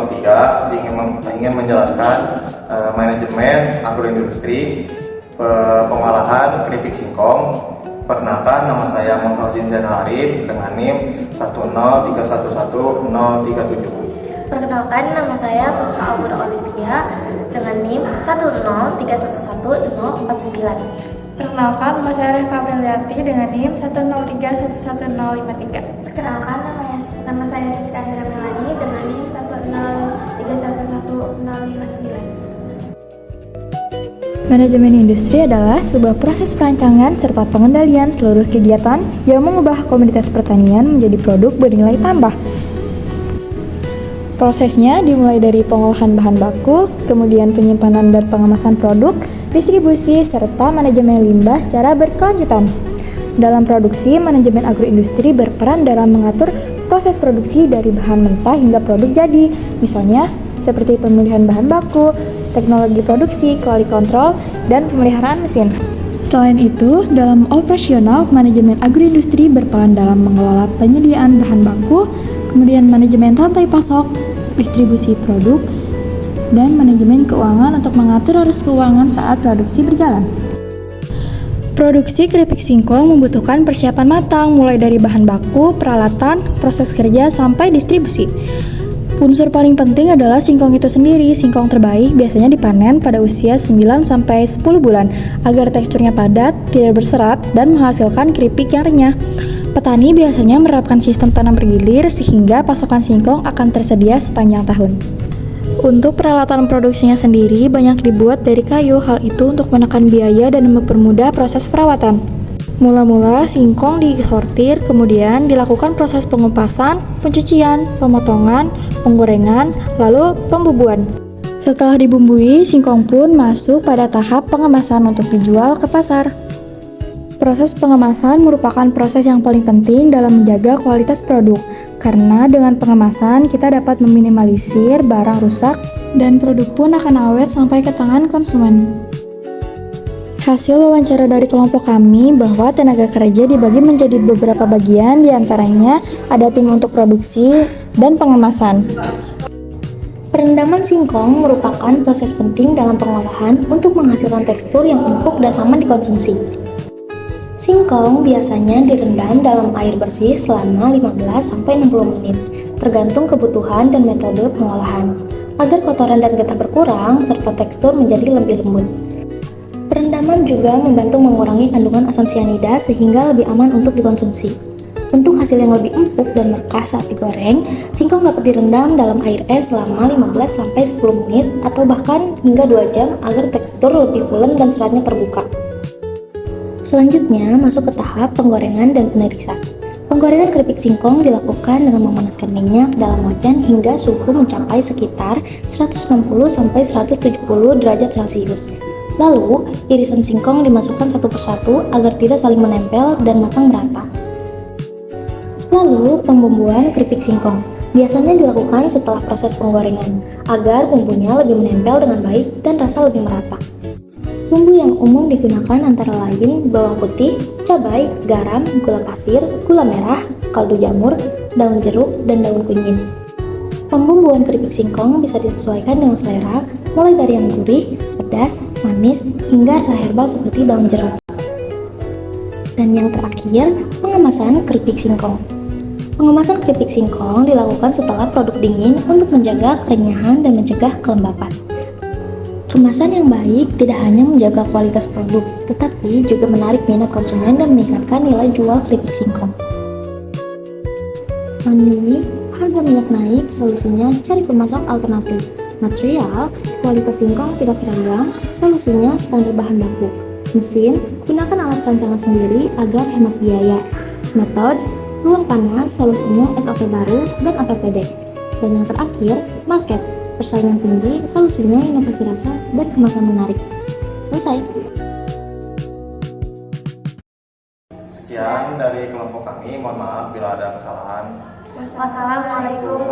103 ingin menjelaskan manajemen agroindustri pengolahan keripik singkong. Perkenalkan, nama saya Muhammad Fauzin Zainal Arif dengan NIM 103110337. Perkenalkan, nama saya Puspa Aura Olivia dengan NIM 103111049. Perkenalkan, nama saya Reva Brilianti dengan NIM 103111053. Perkenalkan, nama saya Siska Andra Melani dengan NIM 103111059. Manajemen industri adalah sebuah proses perancangan serta pengendalian seluruh kegiatan yang mengubah komoditas pertanian menjadi produk bernilai tambah. Prosesnya dimulai dari pengolahan bahan baku, kemudian penyimpanan dan pengemasan produk, distribusi, serta manajemen limbah secara berkelanjutan. Dalam produksi, manajemen agroindustri berperan dalam mengatur proses produksi dari bahan mentah hingga produk jadi, misalnya seperti pemilihan bahan baku, teknologi produksi, quality control, dan pemeliharaan mesin. Selain itu, dalam operasional, manajemen agroindustri berperan dalam mengelola penyediaan bahan baku, kemudian manajemen rantai pasok, distribusi produk, dan manajemen keuangan untuk mengatur arus keuangan saat produksi berjalan. Produksi keripik singkong membutuhkan persiapan matang mulai dari bahan baku, peralatan, proses kerja, sampai distribusi. Unsur paling penting adalah singkong itu sendiri. Singkong terbaik biasanya dipanen pada usia 9-10 bulan agar teksturnya padat, tidak berserat, dan menghasilkan keripik yang renyah. Petani biasanya menerapkan sistem tanam bergilir sehingga pasokan singkong akan tersedia sepanjang tahun. Untuk peralatan produksinya sendiri banyak dibuat dari kayu, hal itu untuk menekan biaya dan mempermudah proses perawatan. Mula-mula singkong disortir, kemudian dilakukan proses pengupasan, pencucian, pemotongan, penggorengan, lalu pembubuhan. Setelah dibumbui, singkong pun masuk pada tahap pengemasan untuk dijual ke pasar. Proses pengemasan merupakan proses yang paling penting dalam menjaga kualitas produk, karena dengan pengemasan kita dapat meminimalisir barang rusak dan produk pun akan awet sampai ke tangan konsumen. Hasil wawancara dari kelompok kami bahwa tenaga kerja dibagi menjadi beberapa bagian, diantaranya ada tim untuk produksi dan pengemasan. Perendaman singkong merupakan proses penting dalam pengolahan untuk menghasilkan tekstur yang empuk dan aman dikonsumsi. Singkong biasanya direndam dalam air bersih selama 15-60 menit, tergantung kebutuhan dan metode pengolahan, agar kotoran dan getah berkurang serta tekstur menjadi lebih lembut. Perendaman juga membantu mengurangi kandungan asam sianida sehingga lebih aman untuk dikonsumsi. Untuk hasil yang lebih empuk dan merekah saat digoreng, singkong dapat direndam dalam air es selama 15-10 menit atau bahkan hingga 2 jam agar tekstur lebih pulen dan seratnya terbuka. Selanjutnya masuk ke tahap penggorengan dan penirisan. Penggorengan keripik singkong dilakukan dengan memanaskan minyak dalam wajan hingga suhu mencapai sekitar 160-170 derajat Celcius. Lalu, irisan singkong dimasukkan satu persatu agar tidak saling menempel dan matang merata. Lalu, pembumbuan keripik singkong biasanya dilakukan setelah proses penggorengan agar bumbunya lebih menempel dengan baik dan rasa lebih merata. Bumbu yang umum digunakan antara lain bawang putih, cabai, garam, gula pasir, gula merah, kaldu jamur, daun jeruk, dan daun kunyit. Pembumbuan keripik singkong bisa disesuaikan dengan selera, mulai dari yang gurih, pedas, manis, hingga rasa herbal seperti daun jeruk. Dan yang terakhir, pengemasan keripik singkong. Pengemasan keripik singkong dilakukan setelah produk dingin untuk menjaga kerenyahan dan mencegah kelembapan. Kemasan yang baik tidak hanya menjaga kualitas produk, tetapi juga menarik minat konsumen dan meningkatkan nilai jual keripik singkong. Pandemi, harga minyak naik, solusinya cari pemasok alternatif. Material, kualitas singkong tidak seragam, solusinya standar bahan baku. Mesin, gunakan alat rancangan sendiri agar hemat biaya. Metode, ruang panas, solusinya SOP baru dan APPD. Dan yang terakhir, market, persaingan tinggi, solusinya inovasi rasa dan kemasan menarik. Selesai. Sekian dari kelompok kami, mohon maaf bila ada kesalahan. Wassalamualaikum